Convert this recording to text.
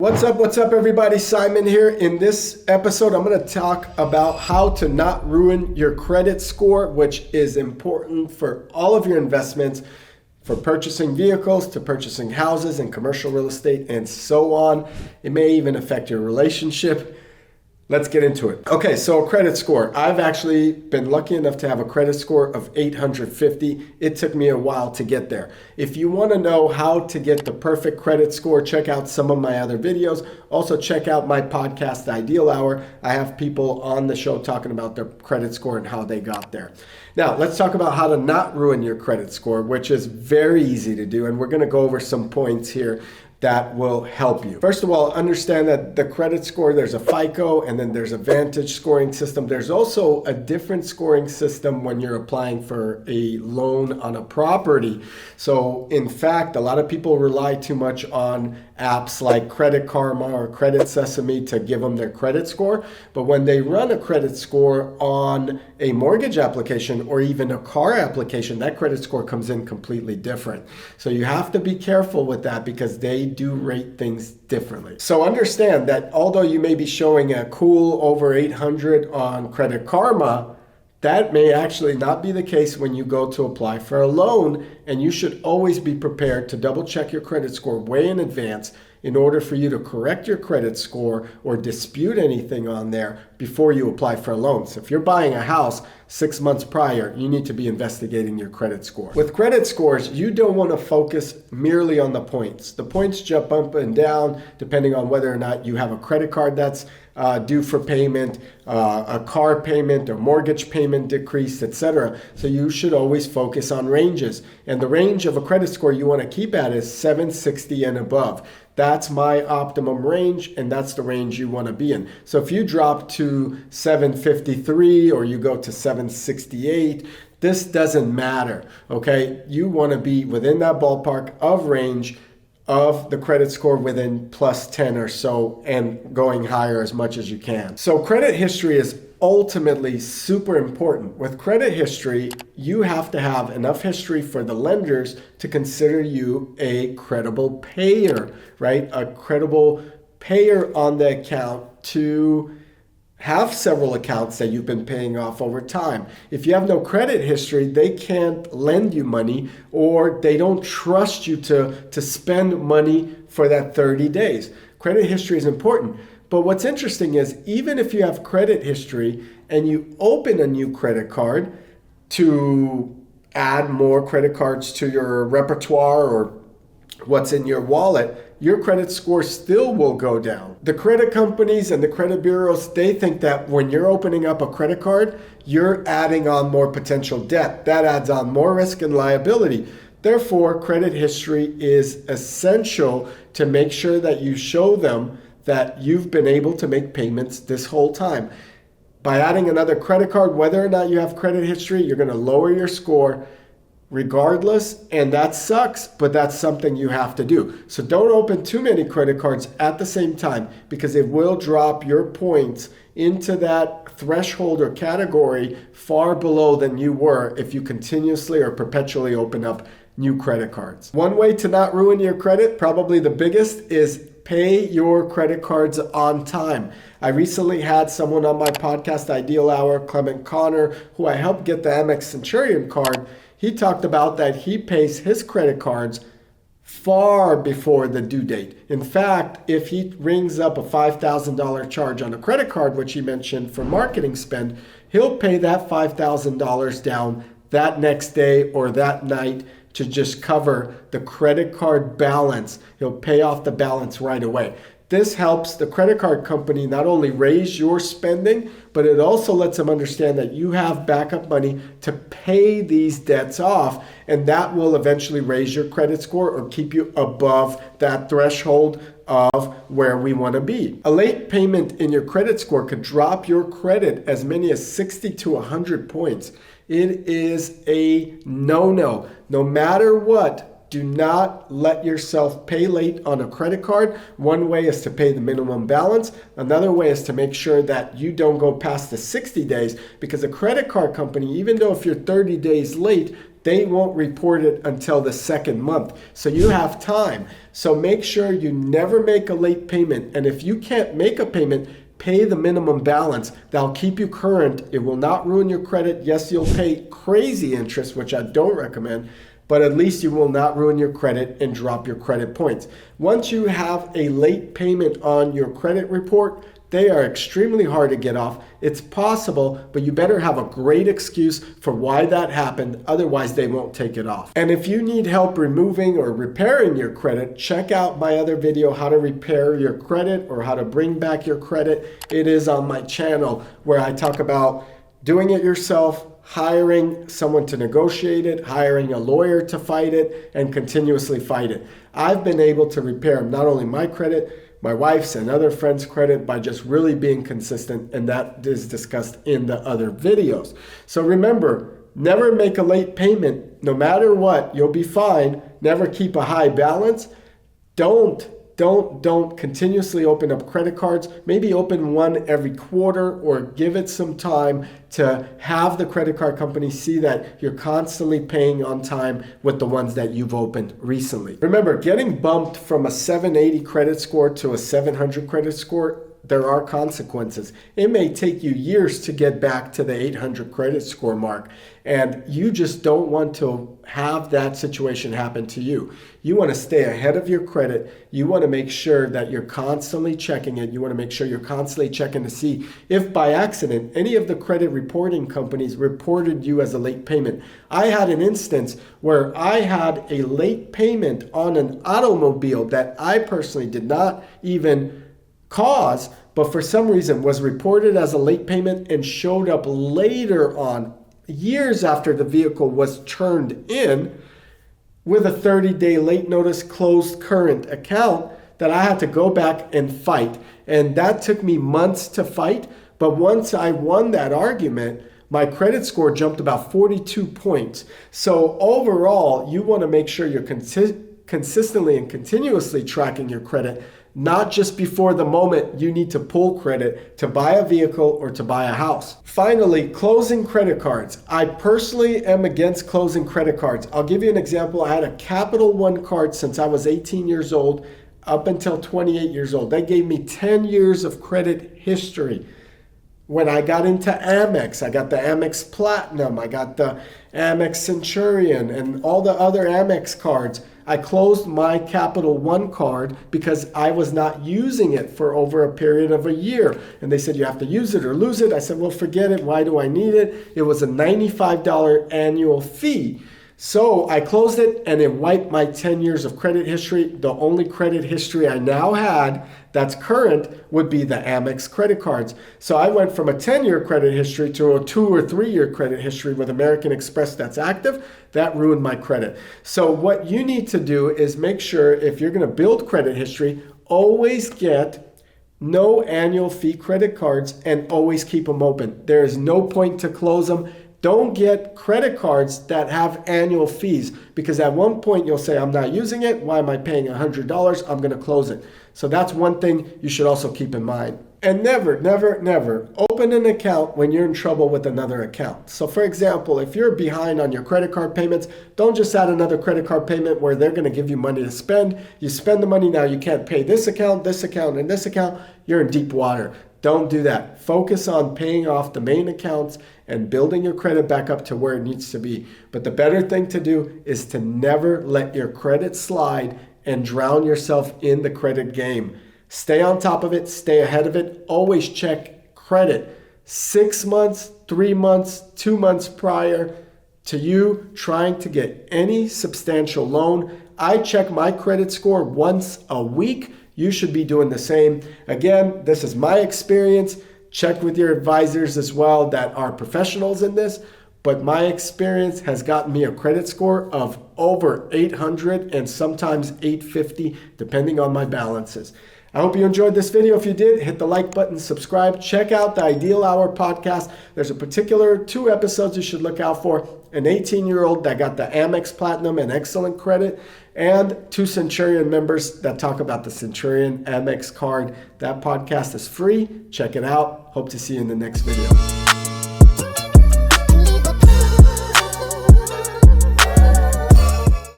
What's up everybody? Simon here. In this episode, I'm going to talk about how to not ruin your credit score, which is important for all of your investments, for purchasing vehicles, to purchasing houses and commercial real estate, and so on. It may even affect your relationship. Let's get into it. Okay, so a credit score. I've actually been lucky enough to have a credit score of 850. It took me a while to get there. If you want to know how to get the perfect credit score, check out some of my other videos. Also check out my podcast, Ideal Hour. I have people on the show talking about their credit score and how they got there. Now, let's talk about how to not ruin your credit score, which is very easy to do. And we're going to go over some points here that will help you. First of all, understand that the credit score, there's a FICO and then there's a Vantage scoring system. There's also a different scoring system when you're applying for a loan on a property. So in fact, a lot of people rely too much on apps like Credit Karma or Credit Sesame to give them their credit score. But when they run a credit score on a mortgage application or even a car application, that credit score comes in completely different. So you have to be careful with that because they do rate things differently. So understand that although you may be showing a cool over 800 on Credit Karma, that may actually not be the case when you go to apply for a loan, and you should always be prepared to double check your credit score way in advance in order for you to correct your credit score or dispute anything on there before you apply for a loan. So if you're buying a house 6 months prior, you need to be investigating your credit score. With credit scores, you don't want to focus merely on the points. The points jump up and down depending on whether or not you have a credit card that's due for payment, a car payment or mortgage payment decrease, etc. So you should always focus on ranges. And the range of a credit score you want to keep at is 760 and above. That's my optimum range, and that's the range you want to be in. So if you drop to 753 or you go to 768, this doesn't matter, okay? You want to be within that ballpark of range of the credit score within plus 10 or so and going higher as much as you can. So credit history is ultimately super important. With credit history, you have to have enough history for the lenders to consider you a credible payer, right? A credible payer on the account to have several accounts that you've been paying off over time. If you have no credit history, they can't lend you money or they don't trust you to spend money for that 30 days. Credit history is important. But what's interesting is even if you have credit history and you open a new credit card to add more credit cards to your repertoire or what's in your wallet, your credit score still will go down. The credit companies and the credit bureaus, they think that when you're opening up a credit card, you're adding on more potential debt. That adds on more risk and liability. Therefore, credit history is essential to make sure that you show them that you've been able to make payments this whole time. By adding another credit card, whether or not you have credit history, you're going to lower your score regardless, and that sucks, but that's something you have to do. So don't open too many credit cards at the same time because it will drop your points into that threshold or category far below than you were if you continuously or perpetually open up new credit cards. One way to not ruin your credit, probably the biggest, is pay your credit cards on time. I recently had someone on my podcast, Ideal Hour, Clement Connor, who I helped get the Amex Centurion card. He talked about that he pays his credit cards far before the due date. In fact, if he rings up a $5,000 charge on a credit card, which he mentioned for marketing spend, he'll pay that $5,000 down that next day or that night to just cover the credit card balance. He'll pay off the balance right away. This helps the credit card company not only raise your spending, but it also lets them understand that you have backup money to pay these debts off, and that will eventually raise your credit score or keep you above that threshold of where we want to be. A late payment in your credit score could drop your credit as many as 60 to 100 points. It is a no-no. No matter what, do not let yourself pay late on a credit card. One way is to pay the minimum balance. Another way is to make sure that you don't go past the 60 days because a credit card company, even though if you're 30 days late, they won't report it until the second month. So you have time. So make sure you never make a late payment. And if you can't make a payment, pay the minimum balance. That'll keep you current. It will not ruin your credit. Yes, you'll pay crazy interest, which I don't recommend, but at least you will not ruin your credit and drop your credit points. Once you have a late payment on your credit report, they are extremely hard to get off. It's possible, but you better have a great excuse for why that happened. Otherwise, they won't take it off. And if you need help removing or repairing your credit, check out my other video, how to repair your credit or how to bring back your credit. It is on my channel where I talk about doing it yourself, hiring someone to negotiate it, hiring a lawyer to fight it, and continuously fight it. I've been able to repair not only my credit, my wife's and other friends' credit by just really being consistent, and that is discussed in the other videos. So remember, never make a late payment. No matter what, you'll be fine. Never keep a high balance. Don't continuously open up credit cards. Maybe open one every quarter or give it some time to have the credit card company see that you're constantly paying on time with the ones that you've opened recently. Remember, getting bumped from a 780 credit score to a 700 credit score, there are consequences. It may take you years to get back to the 800 credit score mark, and you just don't want to have that situation happen to you. You want to stay ahead of your credit. You want to make sure that you're constantly checking it. You want to make sure you're constantly checking to see if by accident any of the credit reporting companies reported you as a late payment. I had an instance where I had a late payment on an automobile that I personally did not even cause, but for some reason was reported as a late payment and showed up later on, years after the vehicle was turned in, with a 30-day late notice closed current account that I had to go back and fight. And that took me months to fight. But once I won that argument, my credit score jumped about 42 points. So overall, you want to make sure you're consistently and continuously tracking your credit, not just before the moment you need to pull credit to buy a vehicle or to buy a house. Finally, closing credit cards. I personally am against closing credit cards. I'll give you an example. I had a Capital One card since I was 18 years old up until 28 years old. They gave me 10 years of credit history. When I got into Amex, I got the Amex Platinum, I got the Amex Centurion, and all the other Amex cards. I closed my Capital One card because I was not using it for over a period of a year. And they said, you have to use it or lose it. I said, well, forget it. Why do I need it? It was a $95 annual fee. So I closed it and it wiped my 10 years of credit history. The only credit history I now had that's current would be the Amex credit cards. So I went from a 10-year credit history to a 2 or 3 year credit history with American Express that's active. That ruined my credit. So what you need to do is make sure if you're going to build credit history, always get no annual fee credit cards and always keep them open. There is no point to close them. Don't get credit cards that have annual fees, because at one point you'll say, I'm not using it. Why am I paying $100? I'm going to close it. So that's one thing you should also keep in mind. And never, never, never open an account when you're in trouble with another account. So for example, if you're behind on your credit card payments, don't just add another credit card payment where they're going to give you money to spend. You spend the money now, you can't pay this account, and this account. You're in deep water. Don't do that. Focus on paying off the main accounts and building your credit back up to where it needs to be. But the better thing to do is to never let your credit slide and drown yourself in the credit game. Stay on top of it, stay ahead of it. Always check credit 6 months, 3 months, 2 months prior to you trying to get any substantial loan. I check my credit score once a week. You should be doing the same. Again, this is my experience. Check with your advisors as well that are professionals in this. But my experience has gotten me a credit score of over 800 and sometimes 850, depending on my balances. I hope you enjoyed this video. If you did, hit the like button, subscribe, check out the Ideal Hour podcast. There's a particular 2 episodes you should look out for. An 18-year-old that got the Amex Platinum and excellent credit, and 2 Centurion members that talk about the Centurion Amex card. That podcast is free. Check it out. Hope to see you in the next video.